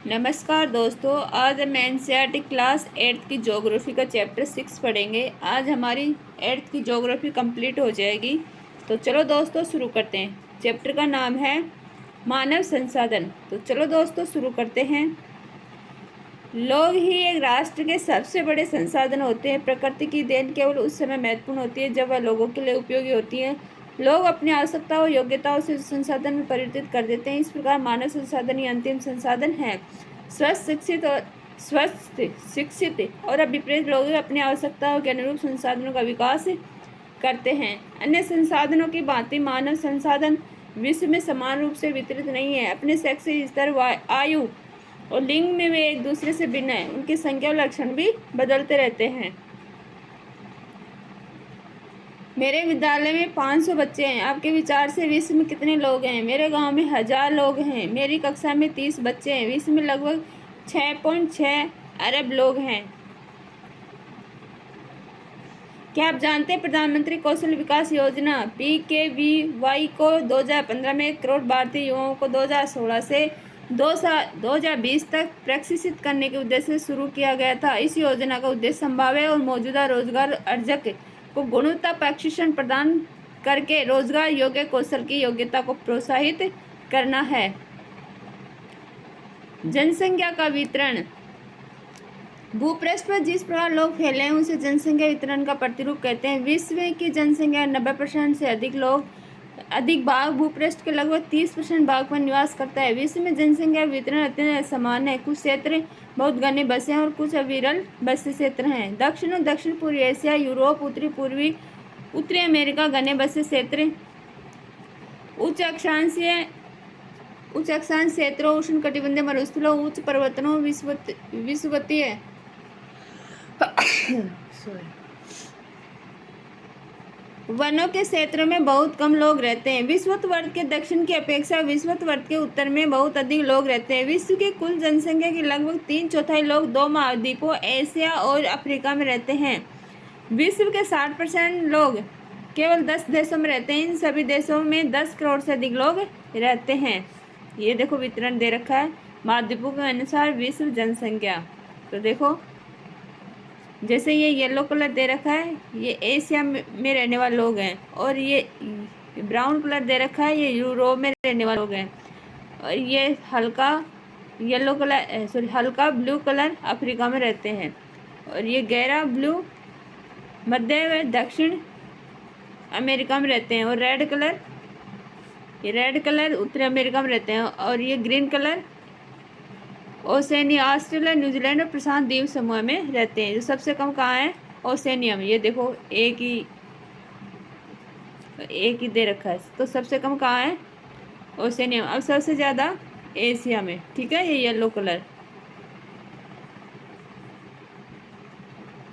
नमस्कार दोस्तों, आज हम एनसीईआरटी क्लास 8th की ज्योग्राफी का चैप्टर 6 पढ़ेंगे। आज हमारी 8th की ज्योग्राफी कंप्लीट हो जाएगी। तो चलो दोस्तों शुरू करते हैं। चैप्टर का नाम है मानव संसाधन। तो चलो दोस्तों शुरू करते हैं। लोग ही एक राष्ट्र के सबसे बड़े संसाधन होते हैं। प्रकृति की देन केवल उस समय महत्वपूर्ण होती है जब वह लोगों के लिए उपयोगी होती है। लोग अपनी आवश्यकताओं और योग्यताओं से संसाधन में परिवर्तित कर देते हैं। इस प्रकार मानव संसाधन ही अंतिम संसाधन है। स्वस्थ शिक्षित और अभिप्रेत लोग अपनी आवश्यकताओं के अनुरूप संसाधनों का विकास करते हैं। अन्य संसाधनों की भांति मानव संसाधन विश्व में समान रूप से वितरित नहीं है। अपने शैक्षिक स्तर, आयु और लिंग में वे एक दूसरे से भिन्न हैं। उनकी संख्या और लक्षण भी बदलते रहते हैं। मेरे विद्यालय में 500 बच्चे हैं। आपके विचार से विश्व में कितने लोग हैं? मेरे गांव में 1000 लोग हैं। मेरी कक्षा में 30 बच्चे हैं। विश्व में लगभग 6.6 अरब लोग हैं। क्या आप जानते हैं प्रधानमंत्री कौशल विकास योजना PKVY को 2015 में 1 करोड़ भारतीय युवाओं को 2016 से 2020 तक प्रशिक्षित करने के उद्देश्य से शुरू किया गया था। इस योजना का उद्देश्य संभाव्य और मौजूदा रोजगार अर्जक को गुणवत्ता प्रशिक्षण प्रदान करके रोजगार योग्य कौशल की योग्यता को प्रोत्साहित करना है। जनसंख्या का वितरण। भूपृष्ठ पर जिस प्रकार लोग फैले हैं उसे जनसंख्या वितरण का प्रतिरूप कहते हैं। विश्व की जनसंख्या 90% से अधिक भाग भूपृष्ठ के लगभग 30% भाग पर निवास करता है। विश्व में जनसंख्या वितरण अत्यंत असमान है। कुछ क्षेत्र बहुत घने बसे हैं और कुछ अविरल बसे क्षेत्र हैं। दक्षिण और दक्षिण पूर्वी एशिया, यूरोप, उत्तरी अमेरिका घने बसे क्षेत्र, उच्च अक्षांश क्षेत्रों, उष्ण कटिबंधीय मरुस्थलों, उच्च पर्वतों, विषुवतीय वनों के क्षेत्रों में बहुत कम लोग रहते हैं। विषुवत वर्त के दक्षिण की अपेक्षा विषुवत वर्त के उत्तर में बहुत अधिक लोग रहते हैं। विश्व की कुल जनसंख्या के लगभग 3/4 लोग 2 महाद्वीपों एशिया और अफ्रीका में रहते हैं। विश्व के 60% लोग केवल 10 देशों में रहते हैं। इन सभी देशों में 10 करोड़ से अधिक लोग रहते हैं। ये देखो वितरण दे रखा है महाद्वीपों के अनुसार विश्व जनसंख्या। तो देखो जैसे ये येलो कलर दे रखा है, ये एशिया में रहने वाले लोग हैं, और ये ब्राउन कलर दे रखा है, ये यूरोप में रहने वाले लोग हैं, और ये हल्का ब्लू कलर अफ्रीका में रहते हैं, और ये गहरा ब्लू मध्य व दक्षिण अमेरिका में रहते हैं, और रेड कलर उत्तरी अमेरिका में रहते हैं, और ये green colour Oceania, Australia, New Zealand और प्रशांत द्वीप समूह में रहते हैं। जो सबसे कम कहाँ है? ओसेनिया में। ये देखो एक ही दे रखा है, तो सबसे कम कहाँ है? ओसेनिया में। अब सबसे ज़्यादा एशिया में। ठीक है, ये येलो कलर,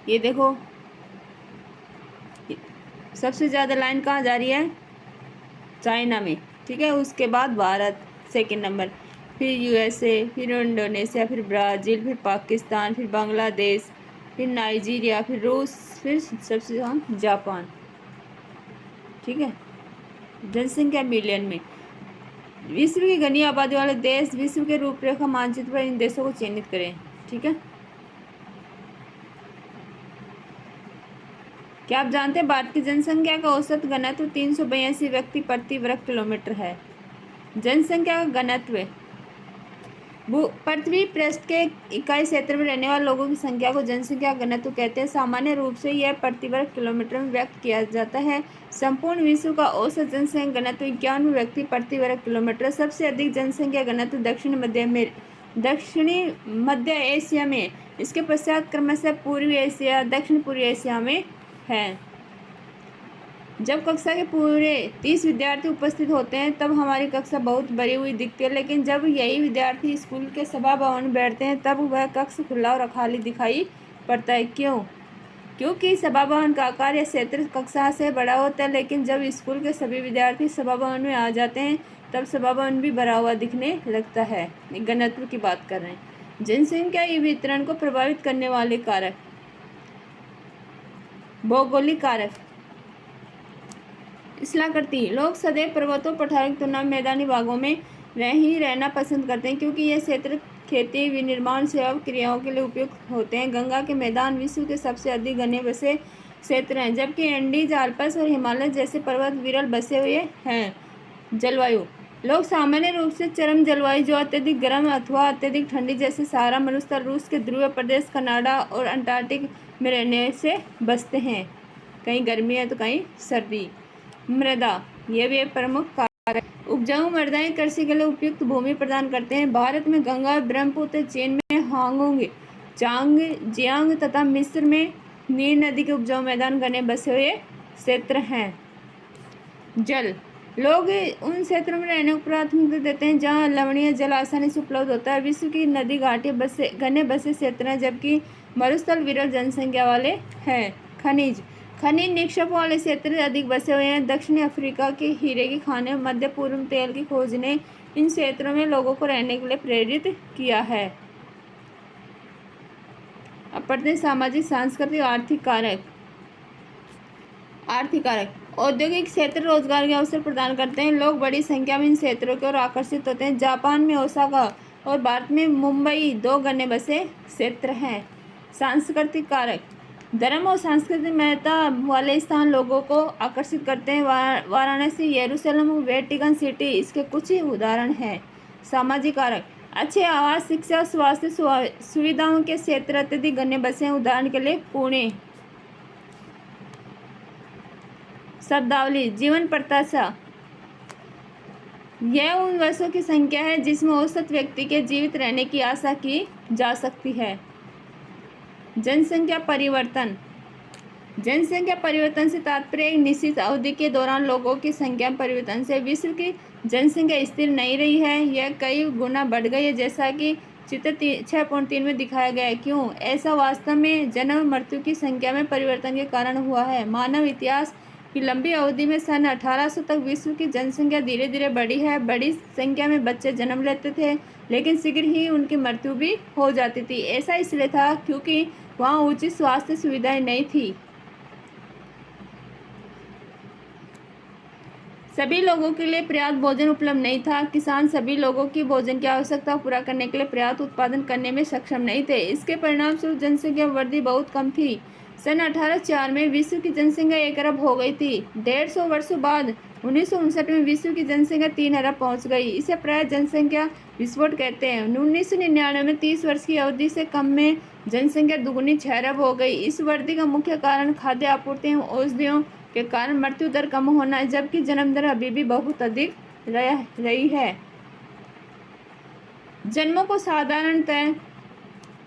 ये देखो सबसे ज़्यादा लाइन कहाँ जा रही है? चाइना में। ठीक है, उसके बाद भारत सेकंड नंबर, फिर USA, फिर इंडोनेशिया, फिर ब्राज़ील, फिर पाकिस्तान, फिर बांग्लादेश, फिर नाइजीरिया, फिर रूस, फिर सबसे कम जापान। ठीक है, जनसंख्या मिलियन में। विश्व की घनी आबादी वाले देश। विश्व के रूपरेखा मानचित्र पर इन देशों को चिन्हित करें। ठीक है, क्या आप जानते हैं भारत की जनसंख्या का औसत घनत्व 382 व्यक्ति प्रति वर्ग किलोमीटर है। जनसंख्या का घनत्व पृथ्वी पृष्ठ के इकाई क्षेत्र में रहने वाले लोगों की संख्या को जनसंख्या घनत्व कहते हैं। सामान्य रूप से यह प्रति वर्ग किलोमीटर में व्यक्त किया जाता है। संपूर्ण विश्व का औसत जनसंख्या घनत्व 51 व्यक्ति प्रति वर्ग किलोमीटर। सबसे अधिक जनसंख्या घनत्व दक्षिणी मध्य एशिया में, इसके पश्चात क्रमशः पूर्वी एशिया, दक्षिण पूर्वी एशिया में है। जब कक्षा के पूरे 30 विद्यार्थी उपस्थित होते हैं तब हमारी कक्षा बहुत भरी हुई दिखती है, लेकिन जब यही विद्यार्थी स्कूल के सभा भवन में बैठते हैं तब वह कक्ष खुला और खाली दिखाई पड़ता है। क्यों? क्योंकि सभा भवन का आकार या क्षेत्र कक्षा से बड़ा होता है, लेकिन जब स्कूल के सभी विद्यार्थी सभा भवन में आ जाते हैं तब सभा भवन भी भरा हुआ दिखने लगता है। घनत्व की बात कर रहे हैं। जनसंख्या वितरण को प्रभावित करने वाले कारक। भौगोलिक कारक। स्थलाकृति। लोग सदैव पर्वतों, पठारों की तुलना में मैदानी भागों में रहना पसंद करते हैं, क्योंकि यह क्षेत्र खेती, विनिर्माण, सेवा क्रियाओं के लिए उपयुक्त होते हैं। गंगा के मैदान विश्व के सबसे अधिक घने बसे क्षेत्र हैं, जबकि एंडीज, आल्प्स और हिमालय जैसे पर्वत विरल बसे हुए हैं। जलवायु, लोग सामान्य रूप से चरम जलवायु जो अत्यधिक गर्म अथवा अत्यधिक ठंडी जैसे सहारा मरुस्थल, रूस के ध्रुवीय प्रदेश, कनाडा और अंटार्कटिक में रहने से बसते हैं। कहीं गर्मी है तो कहीं सर्दी। मृदा, यह भी एक प्रमुख कारक। उपजाऊ मृदाएं कृषि के लिए उपयुक्त भूमि प्रदान करते हैं। भारत में गंगा, ब्रह्मपुत्र, चीन में हांगोंग, जियांग तथा मिस्र में नील नदी के उपजाऊ मैदान घने बसे हुए क्षेत्र हैं। जल, लोग उन क्षेत्रों में रहने को प्राथमिकता देते हैं जहां लवणीय जल आसानी से उपलब्ध होता है। विश्व की नदी घाटी घने बसे क्षेत्र हैं, जबकि मरुस्थल विरल जनसंख्या वाले हैं। खनिज निक्षेपों वाले क्षेत्र अधिक बसे हुए हैं। दक्षिणी अफ्रीका के हीरे की खानें, मध्य पूर्व में तेल की खोज ने इन क्षेत्रों में लोगों को रहने के लिए प्रेरित किया है। अब पढ़ते हैं सामाजिक, सांस्कृतिक, आर्थिक कारक। औद्योगिक क्षेत्र रोजगार के अवसर प्रदान करते हैं। लोग बड़ी संख्या में इन क्षेत्रों की ओर आकर्षित होते हैं। जापान में ओसाका और भारत में मुंबई 2 घने बसे क्षेत्र हैं। सांस्कृतिक कारक, धर्म और सांस्कृतिक महत्ता वाले स्थान लोगों को आकर्षित करते हैं। वाराणसी, यरूशलेम, वेटिकन सिटी इसके कुछ ही उदाहरण हैं। सामाजिक कारक, अच्छे आवास, शिक्षा, स्वास्थ्य सुविधाओं के क्षेत्र अत्यधिक घने बसे हैं। उदाहरण के लिए पुणे। शब्दावली, जीवन प्रत्याशा, यह उन वर्षों की संख्या है जिसमें औसत व्यक्ति के जीवित रहने की आशा की जा सकती है। जनसंख्या परिवर्तन से तात्पर्य एक निश्चित अवधि के दौरान लोगों की संख्या परिवर्तन से। विश्व की जनसंख्या स्थिर नहीं रही है, यह कई गुना बढ़ गई है, जैसा कि चित्र 6.3 में दिखाया गया है। क्यों ऐसा? वास्तव में जन्म मृत्यु की संख्या में परिवर्तन के कारण हुआ है। मानव इतिहास की लंबी अवधि में सन 1800 तक विश्व की जनसंख्या धीरे धीरे बढ़ी है। बड़ी संख्या में बच्चे जन्म लेते थे, लेकिन शीघ्र ही उनकी मृत्यु भी हो जाती थी। ऐसा इसलिए था क्योंकि वहाँ उचित स्वास्थ्य सुविधाएं नहीं थी। सभी लोगों के लिए पर्याप्त भोजन उपलब्ध नहीं था। किसान सभी लोगों की भोजन की आवश्यकता पूरा करने के लिए पर्याप्त उत्पादन करने में सक्षम नहीं थे। इसके परिणामस्वरूप जनसंख्या वृद्धि बहुत कम थी। सन 1804 में विश्व की जनसंख्या 1 अरब हो गई थी। 150 वर्षों बाद 1959 में विश्व की जनसंख्या 3 अरब पहुंच गई। इसे प्राय जनसंख्या विस्फोट कहते हैं। 1999 में 30 वर्ष की अवधि से कम में जनसंख्या दुगुनी 6 अरब हो गई। इस वृद्धि का मुख्य कारण खाद्य आपूर्ति एवं औषधियों के कारण मृत्यु दर कम होना है, जबकि जन्म दर अभी भी बहुत अधिक रही है। जन्मों को साधारणतः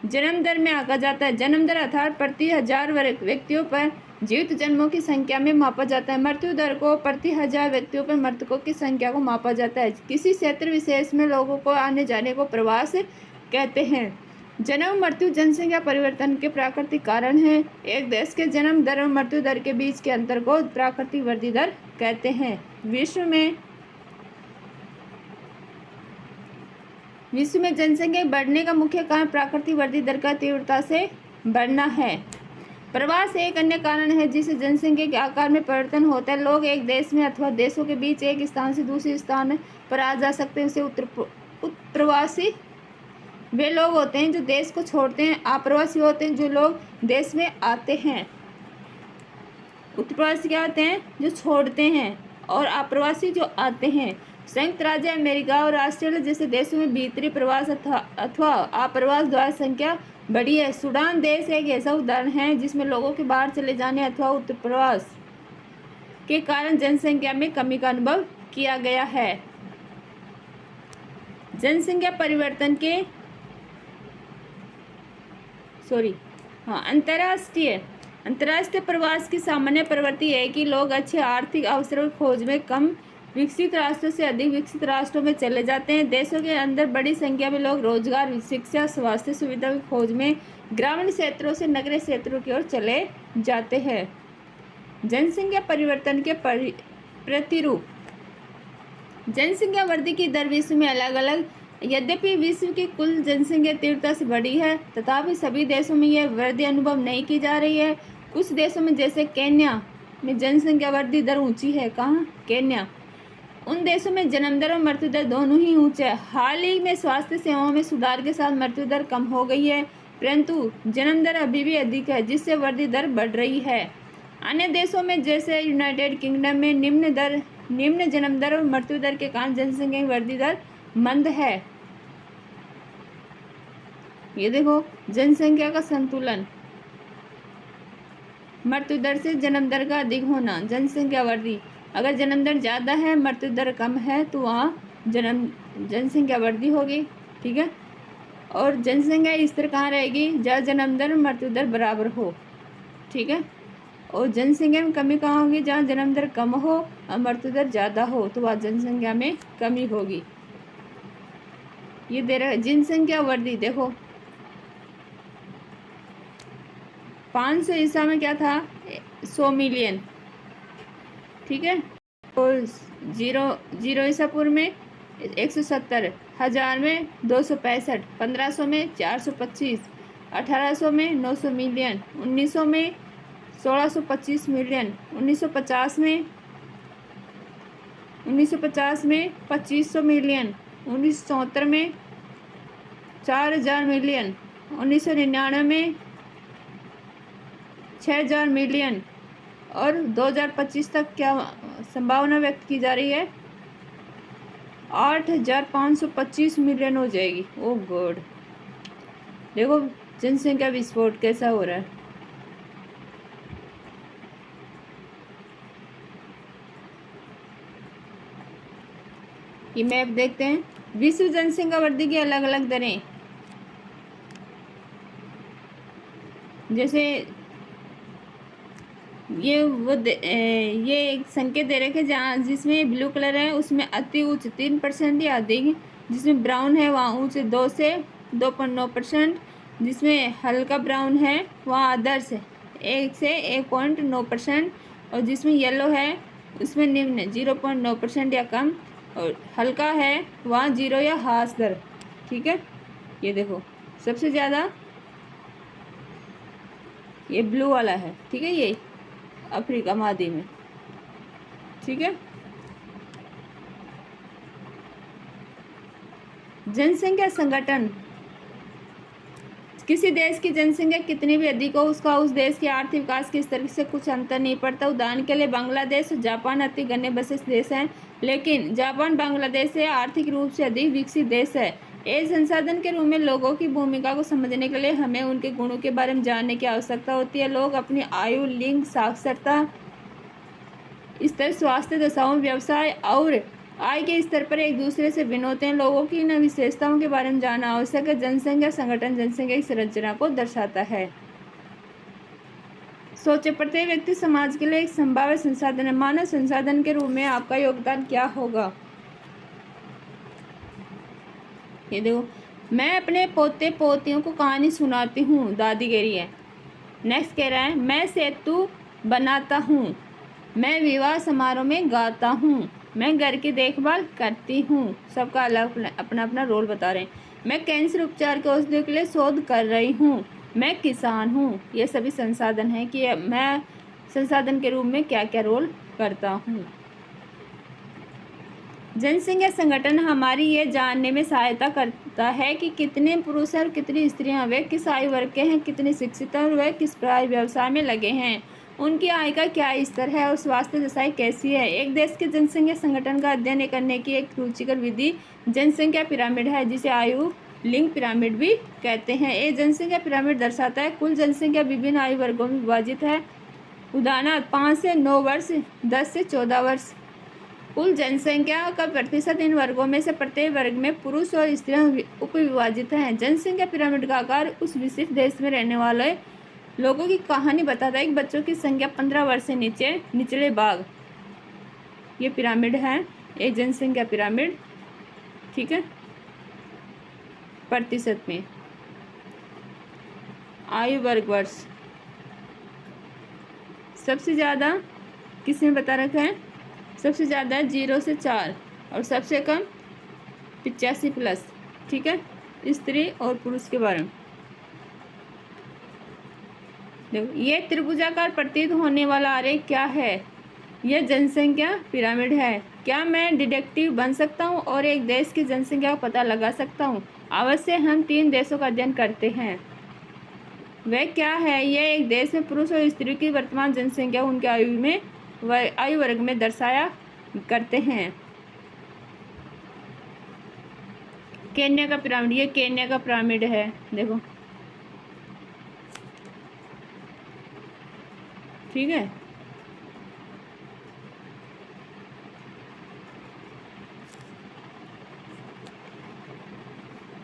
जन्म दर में आंका जाता है। जन्म दर अर्थात प्रति 1000 व्यक्तियों पर जीवित जन्मों की संख्या में मापा जाता है। मृत्यु दर को प्रति 1000 व्यक्तियों पर मृतकों की संख्या को मापा जाता है। किसी क्षेत्र विशेष में लोगों को आने जाने को प्रवास कहते हैं। जन्म मृत्यु जनसंख्या परिवर्तन के प्राकृतिक कारण हैं। एक देश के जन्म दर और मृत्यु दर के बीच के अंतर को प्राकृतिक वृद्धि दर कहते हैं। विश्व में जनसंख्या बढ़ने का मुख्य कारण प्राकृतिक वृद्धि दर का तीव्रता से बढ़ना है। प्रवास एक अन्य कारण है जिससे जनसंख्या के आकार में परिवर्तन होता है। लोग एक देश में अथवा देशों के बीच एक स्थान से दूसरे स्थान पर आ जा सकते हैं। उसे उत्प्रवासी वे लोग होते हैं जो देश को छोड़ते हैं। आप्रवासी होते हैं जो लोग देश में आते हैं। उत्प्रवासी क्या होते हैं? जो छोड़ते हैं, और आप्रवासी जो आते हैं। संयुक्त राज्य अमेरिका और ऑस्ट्रेलिया जैसे देशों में भीतरी प्रवास अथवा आप्रवास द्वारा संख्या बढ़ी है। सूडान देश एक ऐसा उदाहरण है जिसमें लोगों के बाहर चले जाने अथवा उत्प्रवास के कारण जनसंख्या में कमी का अनुभव किया गया है। जनसंख्या परिवर्तन के अंतर्राष्ट्रीय प्रवास की सामान्य प्रवृत्ति है कि लोग अच्छे आर्थिक अवसरों की खोज में कम विकसित राष्ट्रों से अधिक विकसित राष्ट्रों में चले जाते हैं। देशों के अंदर बड़ी संख्या में लोग रोजगार, शिक्षा, स्वास्थ्य सुविधा की खोज में ग्रामीण क्षेत्रों से नगरीय क्षेत्रों की ओर चले जाते हैं। जनसंख्या परिवर्तन के प्रतिरूप जनसंख्या वृद्धि की दर विश्व में अलग अलग। यद्यपि विश्व की कुल जनसंख्या तीव्रता से बढ़ी है, तथापि सभी देशों में यह वृद्धि अनुभव नहीं की जा रही है। कुछ देशों में जैसे केन्या में जनसंख्या वृद्धि दर ऊंची है। कहाँ? केन्या। उन देशों में जन्म दर और मृत्यु दर दोनों ही ऊंचे है। हाल ही में स्वास्थ्य सेवाओं में सुधार के साथ मृत्यु दर कम हो गई है, परंतु जन्म दर अभी भी अधिक है, जिससे वृद्धि दर बढ़ रही है। अन्य देशों में जैसे यूनाइटेड किंगडम में निम्न जन्म दर और मृत्यु दर के कारण जनसंख्या की वृद्धि दर मंद है। ये देखो, जनसंख्या का संतुलन, मृत्यु दर से जन्म दर का अधिक होना, जनसंख्या वृद्धि। अगर जन्म दर ज़्यादा है, मृत्यु दर कम है, तो वहाँ जनसंख्या वृद्धि होगी। ठीक है, और जनसंख्या इस तरह कहाँ रहेगी, जहाँ जन्म दर और मृत्यु दर बराबर हो। ठीक है, और जनसंख्या में कमी कहाँ होगी, जहाँ जन्म दर कम हो और मृत्यु दर ज़्यादा हो, तो वहाँ जनसंख्या में कमी होगी। ये दे रहा है जनसंख्या वृद्धि। देखो 500 ईसा में क्या था, 100 मिलियन। ठीक है, और जीरो ईसा पूर्व में 170, 1000 में 265, 1500 में 425, 1800 में 900 मिलियन, 1900 में 1625 मिलियन, 1950 में 2500 मिलियन, 1974 में 4000 मिलियन, 1999 में 6000 मिलियन, और 2025 तक क्या संभावना व्यक्त की जा रही है, 8525 मिलियन हो जाएगी। ओह गॉड, देखो जनसंख्या विस्फोट कैसा हो रहा है। ये मैप देखते हैं, विश्व जनसंख्या वृद्धि की अलग अलग दरें। जैसे ये एक संकेत दे रखे, जहाँ जिसमें ब्लू कलर है उसमें अति उच्च 3% या अधिक, जिसमें ब्राउन है वहाँ उच्च 2 से 2.9%, जिसमें हल्का ब्राउन है वहाँ आदर्श 1 से 1.9%, और जिसमें येलो है उसमें निम्न 0.9% या कम, और हल्का है वहाँ 0 या ह्रास दर। ठीक है, ये देखो सबसे ज़्यादा ये ब्लू वाला है। ठीक है, ये अफ्रीका महाद्वीप में। ठीक है, जनसंख्या संगठन, किसी देश की जनसंख्या कितनी भी अधिक हो, उसका उस देश के आर्थिक विकास के स्तर से कुछ अंतर नहीं पड़ता। उदाहरण के लिए बांग्लादेश और जापान अति गण्य बसे देश हैं, लेकिन जापान बांग्लादेश से आर्थिक रूप से अधिक विकसित देश है। एक संसाधन के रूप में लोगों की भूमिका को समझने के लिए हमें उनके गुणों के बारे में जानने की आवश्यकता होती है। लोग अपनी आयु, लिंग, साक्षरता स्तर, स्वास्थ्य दशाओं, व्यवसाय और आय के स्तर पर एक दूसरे से भिन्न होते हैं। लोगों की इन विशेषताओं के बारे में जानना आवश्यक है। जनसंख्या संगठन जनसंख्या की संरचना को दर्शाता है। सोचे, प्रत्येक व्यक्ति समाज के लिए एक संभाव्य संसाधन है। मानव संसाधन के रूप में आपका योगदान क्या होगा। ये देखो, मैं अपने पोते पोतियों को कहानी सुनाती हूँ, दादी कह रही है। नेक्स्ट कह रहा है, मैं सेतु बनाता हूँ, मैं विवाह समारोह में गाता हूँ, मैं घर की देखभाल करती हूँ। सबका अलग अपना अपना रोल बता रहे हैं। मैं कैंसर उपचार के औषधियों के लिए शोध कर रही हूँ, मैं किसान हूँ। ये सभी संसाधन हैं कि मैं संसाधन के रूप में क्या क्या रोल करता हूँ। जनसंख्या संगठन हमारी ये जानने में सहायता करता है कि कितने पुरुष और कितनी स्त्रियां, वे किस आयु वर्ग के हैं, कितने शिक्षित और वे किस व्यवसाय में लगे हैं, उनकी आय का क्या स्तर है और स्वास्थ्य दशाएं कैसी है। एक देश के जनसंख्या संगठन का अध्ययन करने की एक रुचिकर विधि जनसंख्या पिरामिड है, जिसे आयु लिंग पिरामिड भी कहते हैं। ये जनसंख्या पिरामिड दर्शाता है कुल जनसंख्या विभिन्न आयु वर्गों में विभाजित है। उदाहरण 5 से 9 वर्ष, 10 से 14 वर्ष। कुल जनसंख्या का प्रतिशत इन वर्गों में से प्रत्येक वर्ग में पुरुष और स्त्रियां उपविभाजित हैं। जनसंख्या पिरामिड का आकार उस विशिष्ट देश में रहने वाले लोगों की कहानी बताता है कि बच्चों की संख्या 15 वर्ष से नीचे निचले भाग, ये पिरामिड है, एक जनसंख्या पिरामिड। ठीक है, प्रतिशत में आयु वर्ग वर्ष सबसे ज़्यादा किसने बता रखा है, सबसे ज़्यादा 0 से 4 और सबसे कम 85+। ठीक है, स्त्री और पुरुष के बारे में देखो। ये त्रिभुजाकार प्रतीत होने वाला आरेख क्या है, यह जनसंख्या पिरामिड है। क्या मैं डिटेक्टिव बन सकता हूँ और एक देश की जनसंख्या का पता लगा सकता हूँ? अवश्य। हम 3 देशों का अध्ययन करते हैं। वह क्या है? यह एक देश में पुरुष और स्त्री की वर्तमान जनसंख्या उनके आयु वर्ग में दर्शाया करते हैं। केन्या का पिरामिड, ये केन्या का पिरामिड है, देखो, ठीक है।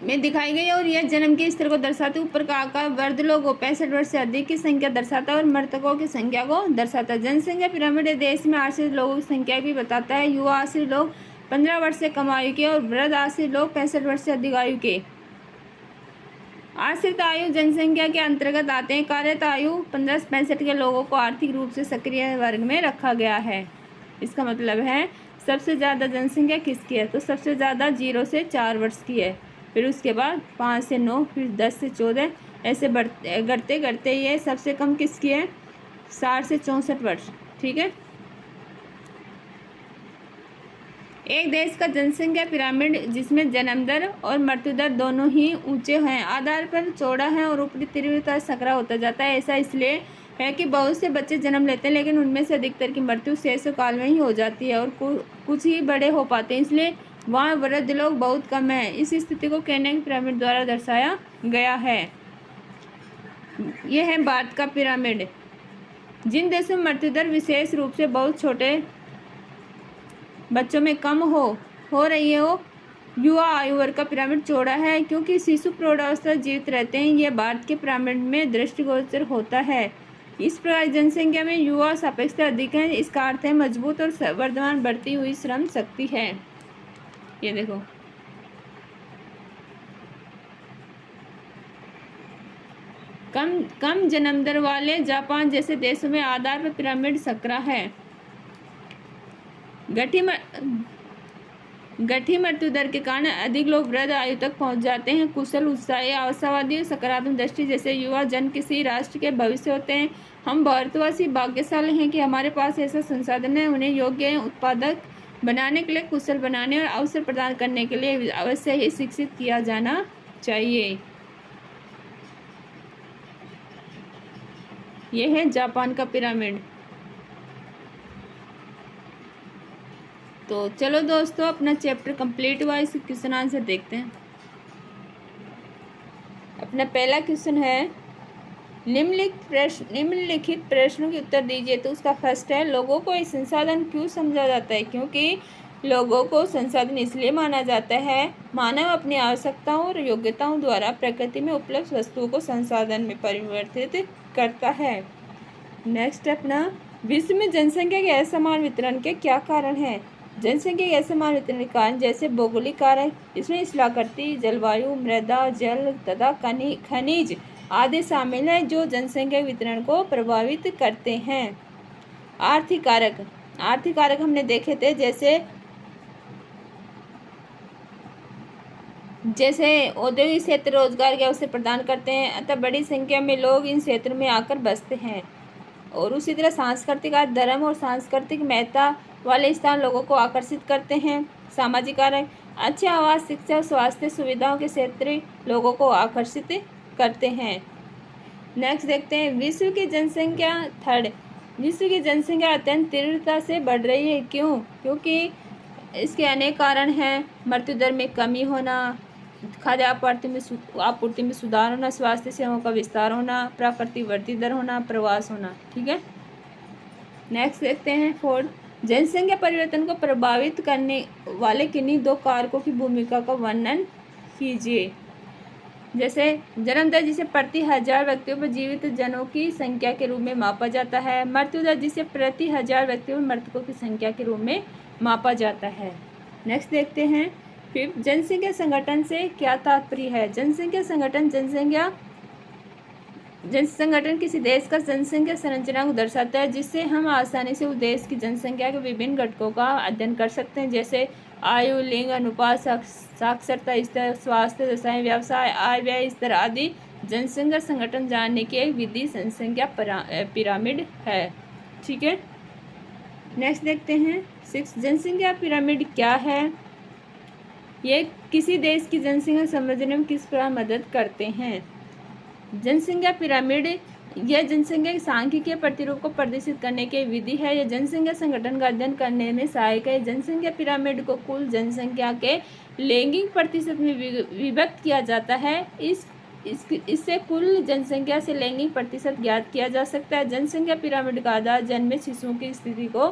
में दिखाई गई और यह जन्म के स्तर को दर्शाते, ऊपर का आंकड़ा वृद्ध लोगों 65 वर्ष से अधिक की संख्या दर्शाता है और मृतकों की संख्या को दर्शाता है। जनसंख्या पिरामिड देश में आश्रित लोगों की संख्या भी बताता है। युवा आश्रित लोग 15 वर्ष से कम आयु के और वृद्ध आश्रित लोग 65 वर्ष से अधिक आयु के। आश्रित आयु जनसंख्या के अंतर्गत आते हैं। कार्यरत आयु 15 से 65 के लोगों को आर्थिक रूप से सक्रिय वर्ग में रखा गया है। इसका मतलब है सबसे ज़्यादा जनसंख्या किसकी है? तो सबसे ज़्यादा 0 से 4 वर्ष की है, फिर उसके बाद 5 से 9, फिर 10 से 14, ऐसे बढ़ते बढ़ते ये सबसे कम किसकी है? 60 से 64 वर्ष, ठीक है। एक देश का जनसंख्या पिरामिड जिसमें जन्म दर और मृत्यु दर दोनों ही ऊंचे हैं, आधार पर चौड़ा है और ऊपरी तीव्रता संकरा होता जाता है। ऐसा इसलिए है कि बहुत से बच्चे जन्म लेते हैं, लेकिन उनमें से अधिकतर की मृत्यु शैशव काल में ही हो जाती है और कुछ ही बड़े हो पाते हैं, इसलिए वहाँ वृद्ध लोग बहुत कम हैं। इस स्थिति को केन्या के पिरामिड द्वारा दर्शाया गया है। यह है भारत का पिरामिड। जिन देशों में मृत्यु दर विशेष रूप से बहुत छोटे बच्चों में कम हो रही हो, युवा आयु वर्ग का पिरामिड चौड़ा है क्योंकि शिशु प्रौढ़ावस्था जीवित रहते हैं। यह भारत के पिरामिड में दृष्टिगोचर होता है। इस प्रकार जनसंख्या में युवा सापेक्षता अधिक है। इसका अर्थ है मजबूत और वर्तमान बढ़ती हुई श्रम शक्ति है। ये देखो, कम जन्म दर वाले जापान जैसे देशों में आधार पर पिरामिड संकरा है। गठी मृत्यु दर के कारण अधिक लोग वृद्ध आयु तक पहुंच जाते हैं। कुशल, उत्साही, आशावादी और सकारात्मक दृष्टि जैसे युवा जन किसी राष्ट्र के भविष्य होते हैं। हम भारतवासी भाग्यशाली हैं कि हमारे पास ऐसा संसाधन है। उन्हें योग्य उत्पादक बनाने के लिए, कुशल बनाने और अवसर प्रदान करने के लिए अवश्य ही शिक्षित किया जाना चाहिए। यह है जापान का पिरामिड। तो चलो दोस्तों, अपना चैप्टर कंप्लीट हुआ। इस क्वेश्चन आंसर देखते हैं। अपना पहला क्वेश्चन है, निम्नलिखित प्रश्नों के उत्तर दीजिए। तो उसका फर्स्ट है, लोगों को एक संसाधन क्यों समझा जाता है? क्योंकि लोगों को संसाधन इसलिए माना जाता है, मानव अपनी आवश्यकताओं और योग्यताओं द्वारा प्रकृति में उपलब्ध वस्तुओं को संसाधन में परिवर्तित करता है। नेक्स्ट अपना, विश्व में जनसंख्या के असमान वितरण के क्या कारण हैं? जनसंख्या के असमान वितरण के कारण जैसे भौगोलिक कारक, इसमें स्थलाकृति, जलवायु, मृदा, जल तथा खनिज आदि शामिल हैं जो जनसंख्या वितरण को प्रभावित करते हैं। आर्थिक कारक हमने देखे थे, जैसे औद्योगिक क्षेत्र रोजगार के अवसर प्रदान करते हैं, अतः बड़ी संख्या में लोग इन क्षेत्रों में आकर बसते हैं। और उसी तरह सांस्कृतिक धर्म और सांस्कृतिक महत्ता वाले स्थान लोगों को आकर्षित करते हैं। सामाजिक कारक, अच्छे आवास, शिक्षा और स्वास्थ्य सुविधाओं के क्षेत्र लोगों को आकर्षित करते हैं। नेक्स्ट देखते हैं, विश्व की जनसंख्या अत्यंत तीव्रता से बढ़ रही है। क्यों? क्योंकि इसके अनेक कारण हैं। मृत्यु दर में कमी होना, खाद्य आपूर्ति में सुधार होना, स्वास्थ्य सेवाओं का विस्तार होना, प्राकृतिक वृद्धि दर होना, प्रवास होना, ठीक है। नेक्स्ट देखते हैं, 4, जनसंख्या परिवर्तन को प्रभावित करने वाले किन्हीं 2 कारकों की भूमिका का वर्णन कीजिए। जैसे जन्म दर, जिसे प्रति 1000 व्यक्तियों पर जीवित जनों की संख्या के रूप में मापा जाता है। मृत्यु दर, जिसे प्रति 1000 व्यक्तियों में मृतकों की संख्या के रूप में मापा जाता है। नेक्स्ट देखते हैं, 5, जनसंख्या संगठन से क्या तात्पर्य है? जनसंख्या संगठन किसी देश का जनसंख्या संरचना को दर्शाता है, जिससे हम आसानी से उस देश की जनसंख्या के विभिन्न घटकों का अध्ययन कर सकते हैं, जैसे आयु, लिंग अनुपात, साक्षरता स्तर, स्वास्थ्य, रसायन, व्यवसाय, आय व्यय स्तर आदि। जनसंख्या संगठन जानने की एक विधि जनसंख्या पिरामिड है, ठीक है। नेक्स्ट देखते हैं 6 जनसंख्या पिरामिड क्या है। ये किसी देश की जनसंख्या समझने में किस प्रकार मदद करते हैं। जनसंख्या पिरामिड यह जनसंख्या के सांख्यिकीय प्रतिरूप को प्रदर्शित करने की विधि है। यह जनसंख्या संगठन का अध्ययन करने में सहायक है। जनसंख्या पिरामिड को कुल जनसंख्या के लैंगिक प्रतिशत में विभक्त किया जाता है। इससे कुल जनसंख्या से लैंगिक प्रतिशत ज्ञात किया जा सकता है। जनसंख्या पिरामिड का आधार जन्मे शिशुओं की स्थिति को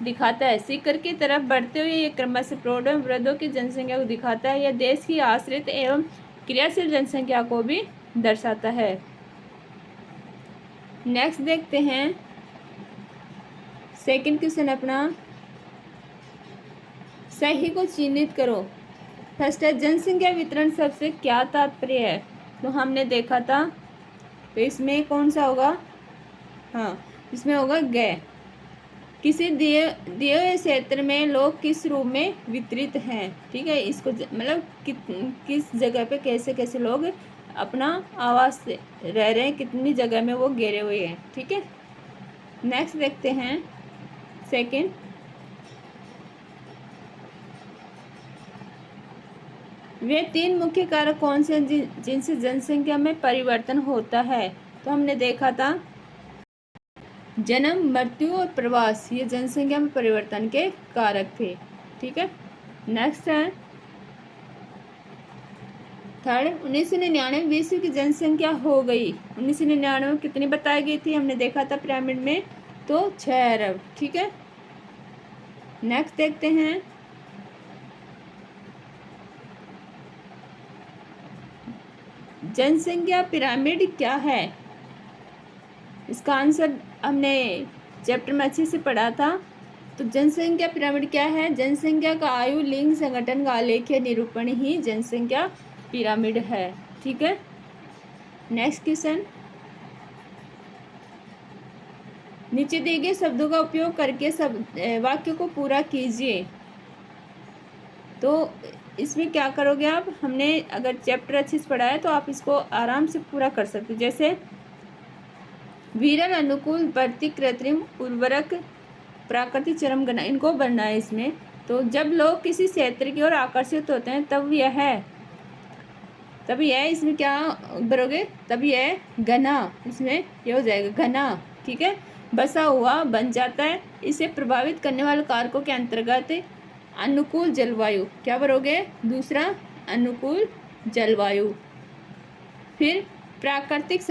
दिखाता है। शिखर की तरफ बढ़ते हुए ये क्रमशः प्रौढ़ एवं वृद्धों की जनसंख्या को दिखाता है। यह देश की आश्रित एवं क्रियाशील जनसंख्या को भी दर्शाता है। नेक्स्ट देखते हैं सेकंड क्वेश्चन अपना, सही को चिन्हित करो। फर्स्ट है जनसंख्या वितरण शब्द से क्या तात्पर्य है। तो हमने देखा था, तो इसमें कौन सा होगा, हाँ इसमें होगा गए। किसी दिए हुए क्षेत्र में लोग किस रूप में वितरित हैं। ठीक है, इसको मतलब किस जगह पे कैसे कैसे लोग अपना आवास से रह रहे हैं, कितनी जगह में वो घेरे हुए हैं। ठीक है, नेक्स्ट देखते हैं सेकंड, वे 3 मुख्य कारक कौन से हैं जिनसे जनसंख्या में परिवर्तन होता है। तो हमने देखा था जन्म, मृत्यु और प्रवास, ये जनसंख्या में परिवर्तन के कारक थे। ठीक है, नेक्स्ट है थर्ड, 1999 विश्व की जनसंख्या हो गई। 1999 में कितनी बताई गई थी, हमने देखा था पिरामिड में, तो 6 अरब। ठीक है, नेक्स्ट देखते हैं जनसंख्या पिरामिड क्या है। इसका आंसर हमने चैप्टर में अच्छे से पढ़ा था। तो जनसंख्या पिरामिड क्या है, जनसंख्या का आयु लिंग संगठन का आलेखीय निरूपण ही जनसंख्या पिरामिड है। ठीक है, नेक्स्ट क्वेश्चन, नीचे दिए गए शब्दों का उपयोग करके सब वाक्य को पूरा कीजिए। तो इसमें क्या करोगे आप, हमने अगर चैप्टर अच्छे से पढ़ा है तो आप इसको आराम से पूरा कर सकते हो। जैसे विरल, अनुकूल, बढ़ती, कृत्रिम, उर्वरक, प्राकृतिक, चरम गणना, इनको बनना है इसमें। तो जब लोग किसी क्षेत्र की ओर आकर्षित होते हैं तब यह इसमें क्या भरोगे, तब यह घना, इसमें ये हो जाएगा घना। ठीक है, बसा हुआ बन जाता है। इसे प्रभावित करने वाले कारकों के अंतर्गत अनुकूल जलवायु, क्या भरोगे, दूसरा अनुकूल जलवायु। फिर प्राकृतिक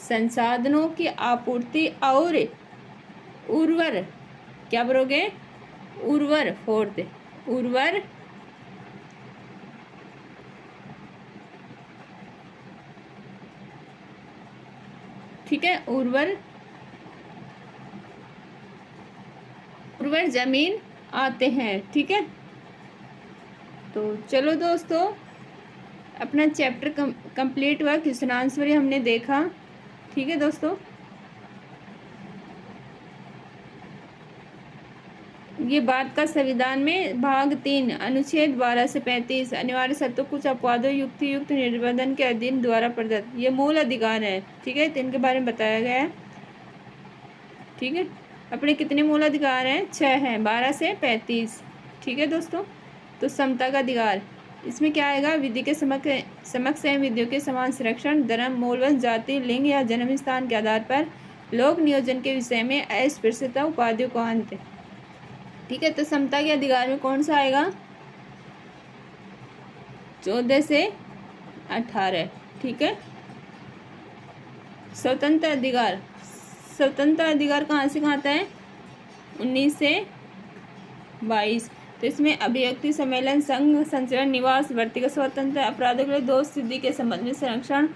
संसाधनों की आपूर्ति और उर्वर, क्या भरोगे, उर्वर, फोर्थ उर्वर, ठीक है, उर्वर जमीन आते हैं। ठीक है, तो चलो दोस्तों, अपना चैप्टर कंप्लीट हुआ, क्वेश्चन आंसर हमने देखा। ठीक है दोस्तों, ये भारत का संविधान में भाग 3 अनुच्छेद 12 से 35 अनिवार्य शर्तों कुछ अपवादों युक्त निर्बंधन के अधीन द्वारा प्रदत्त ये मूल अधिकार है। ठीक है, तो इनके बारे में बताया गया है। ठीक है, अपने कितने मूल अधिकार हैं, 6 हैं, 12 से 35। ठीक है दोस्तों, तो समता का अधिकार, इसमें क्या आएगा, विधि के समक्ष एवं विधियों के समान संरक्षण, धर्म, मूलवंश, जाति, लिंग या जन्म स्थान के आधार पर लोक नियोजन के विषय में अस्पृश्यता उपाधियों को अंत। ठीक है, तो समता के अधिकार में कौन सा आएगा, 14 से 18। ठीक है, स्वतंत्र अधिकार कहाँ से कहाँ आता है, 19 से 22। तो इसमें अभिव्यक्ति, सम्मेलन, संघ, संचरण, निवास, व्यक्तिगत स्वतंत्र, अपराधों के लिए दोष सिद्धि के संबंध में संरक्षण,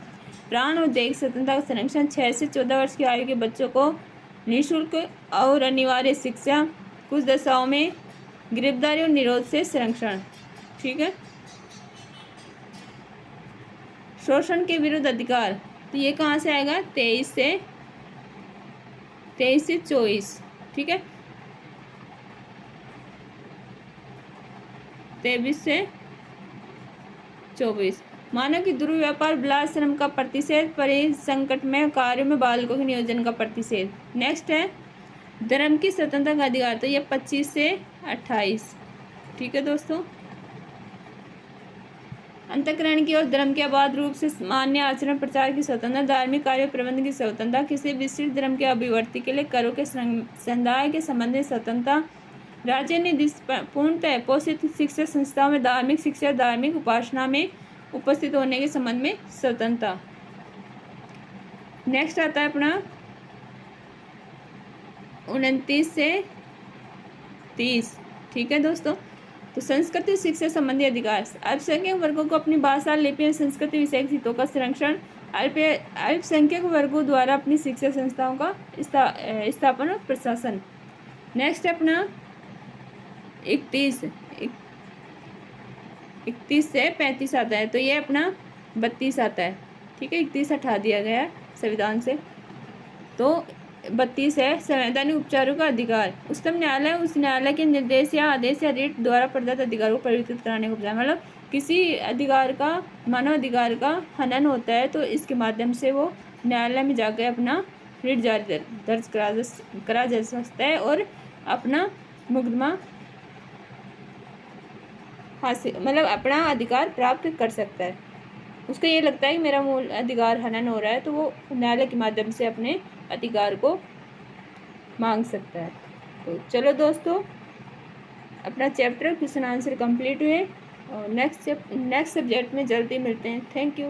प्राण और देह स्वतंत्रता का संरक्षण, 6 से 14 वर्ष की आयु के बच्चों को निःशुल्क और अनिवार्य शिक्षा, कुछ दशाओं में गिरफ्तारी और निरोध से संरक्षण। ठीक है, शोषण के विरुद्ध अधिकार, तो ये कहाँ से आएगा, 23 से 24। ठीक है, 23 से 24। मानव की दुर्व्यापार, बलात्श्रम का प्रतिषेध, परिसंकटमय कार्यों में बालकों के नियोजन का प्रतिषेध। नेक्स्ट है धर्म की स्वतंत्रता का अधिकार, तो ये 25 से 28। ठीक है दोस्तों। अंतःकरण की और धर्म के अबाध रूप से मान्य आचरण प्रचार की स्वतंत्रता, धार्मिक कार्य प्रबंध की स्वतंत्रता, किसी विशिष्ट धर्म के अभिव्यक्ति के लिए करों के समुदाय के संबंध में स्वतंत्रता, राज्य ने पूर्णतः पोषित शिक्षा संस्थाओं में धार्मिक शिक्षा, धार्मिक उपासना में उपस्थित होने के संबंध में स्वतंत्रता। नेक्स्ट आता है अपना 29 से 30। ठीक है दोस्तों। तो संस्कृति शिक्षा संबंधी अधिकार, अल्पसंख्यक वर्गों को अपनी भाषा, लिपि और संस्कृति विषय हितों का संरक्षण, अल्पसंख्यक वर्गों द्वारा अपनी शिक्षा संस्थाओं का स्थापना और प्रशासन। नेक्स्ट अपना 31 से 35 आता है, तो ये अपना 32 आता है। ठीक है, 31 हटा दिया गया है संविधान से, तो 32 है संवैधानिक उपचारों का अधिकार। उच्चतम न्यायालय उस न्यायालय के निर्देश या आदेश या रिट द्वारा प्रदत्त अधिकारों को परिवर्तित कराने को उपचार, मतलब किसी अधिकार का, मानव अधिकार का हनन होता है तो इसके माध्यम से वो न्यायालय में जाकर अपना रिट जारी दर्ज करा जा सकता है और अपना मुकदमा हासिल, मतलब अपना अधिकार प्राप्त कर सकता है। उसको ये लगता है कि मेरा मूल अधिकार हनन हो रहा है तो वो न्यायालय के माध्यम से अपने अधिकार को मांग सकता है। तो चलो दोस्तों, अपना चैप्टर क्वेश्चन आंसर कंप्लीट हुए और नेक्स्ट सब्जेक्ट में जल्दी मिलते हैं। Thank you.